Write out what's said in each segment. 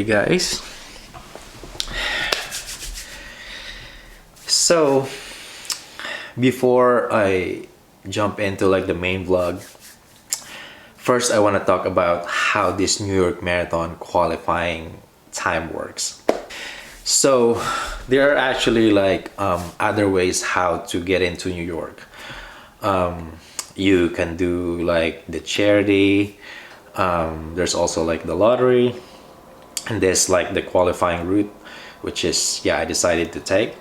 guys. So before I jump into like the main vlog, first I want to talk about how this New York Marathon qualifying time works. So there are actually like other ways how to get into New York. You can do like the charity. There's also like the lottery, and there's like the qualifying route, which is I decided to take.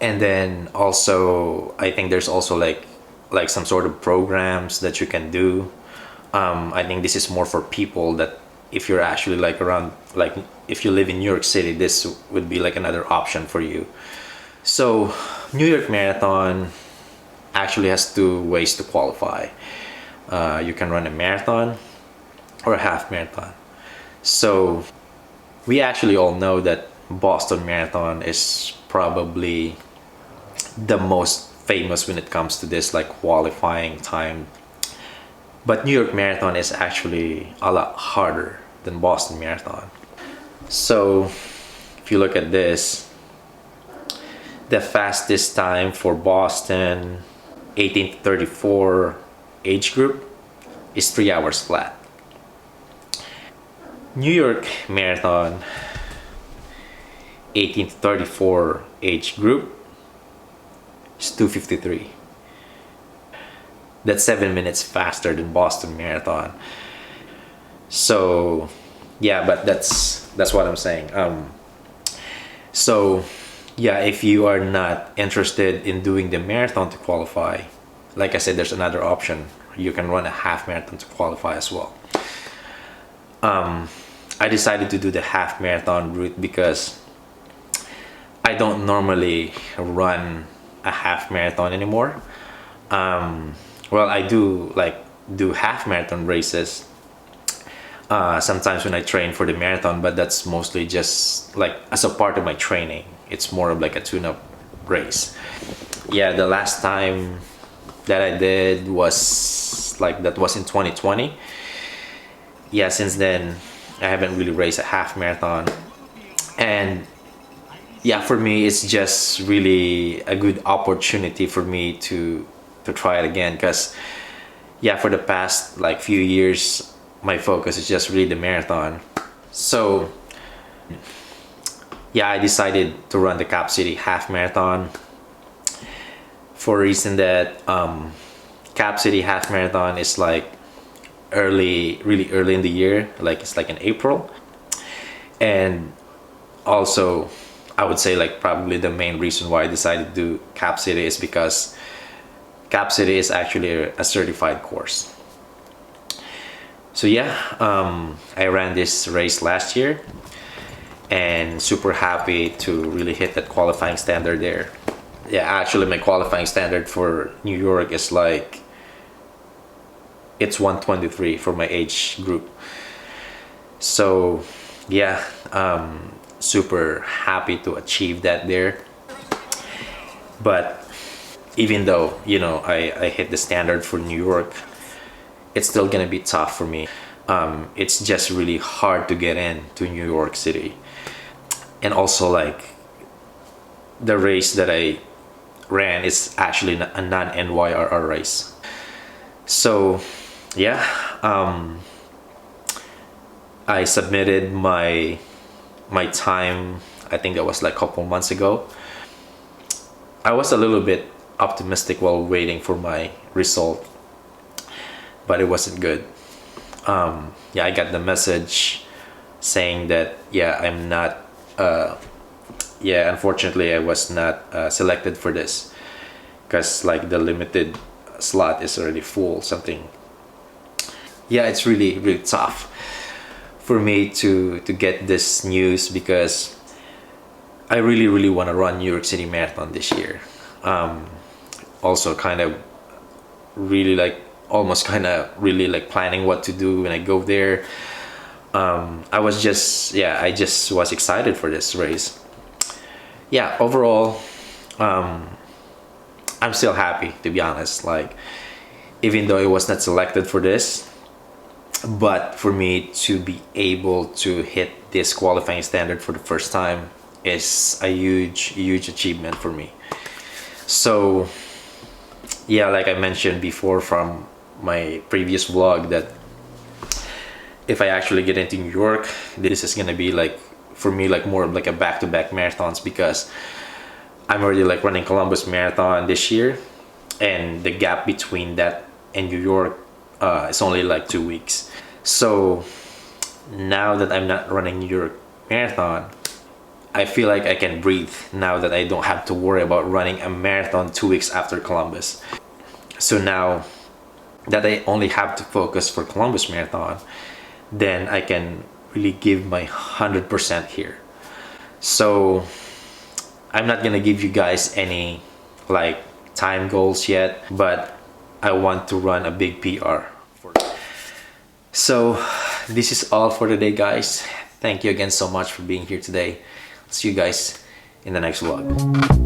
And then also I think there's also like some sort of programs that you can do. I think this is more for people that if you're actually like around, like if you live in New York City, this would be like another option for you. So New York Marathon actually has two ways to qualify. You can run a marathon or a half marathon. So we actually all know that Boston Marathon is probably the most famous when it comes to this like qualifying time. But New York Marathon is actually a lot harder than Boston Marathon. So if you look at this, the fastest time for Boston 18 to 34 age group is 3 hours flat. New York Marathon 18 to 34 age group is 2:53. That's 7 minutes faster than Boston Marathon. So but that's what I'm saying. So if you are not interested in doing the marathon to qualify, like I said, there's another option. You can run a half marathon to qualify as well. I decided to do the half marathon route because I don't normally run a half marathon anymore. Well, I do half marathon races sometimes when I train for the marathon, but that's mostly just like as a part of my training. It's more of like a tune-up race. The last time that I did was in 2020. Since then I haven't really raced a half marathon, and for me it's just really a good opportunity for me to try it again, because for the past like few years my focus is just really the marathon. So I decided to run the Cap City half marathon for a reason that Cap City half marathon is like really early in the year, like it's like in April. And also I would say like probably the main reason why I decided to do Cap City is because Cap City is actually a certified course. So I ran this race last year and super happy to really hit that qualifying standard there. Actually my qualifying standard for New York is like it's 1:23 for my age group. So super happy to achieve that there. But even though I hit the standard for New York, it's still gonna be tough for me. It's just really hard to get in to New York City. And also like the race that I ran is actually a non-NYRR race. So I submitted my time, I think that was like a couple months ago. I was a little bit optimistic while waiting for my result, but it wasn't good. I got the message saying that I'm not unfortunately I was not selected for this, because like the limited slot is already full something. It's really tough for me to get this news, because I really want to run New York City Marathon this year. Also kind of really like almost kind of really like planning what to do when I go there. I just was excited for this race. Overall I'm still happy, to be honest. Like even though I was not selected for this, But for me to be able to hit this qualifying standard for the first time is a huge achievement for me. So yeah, like I mentioned before from my previous vlog, that if I actually get into New York, this is gonna be like, for me, like more of like a back-to-back marathons, because I'm already like running Columbus Marathon this year, and the gap between that and New York is only like 2 weeks. So now that I'm not running New York Marathon, I feel like I can breathe now that I don't have to worry about running a marathon 2 weeks after Columbus. So now that I only have to focus for Columbus Marathon, then I can really give my 100% here. So I'm not gonna give you guys any like time goals yet, but I want to run a big PR. So this is all for today, guys. Thank you again so much for being here today. See you guys in the next vlog.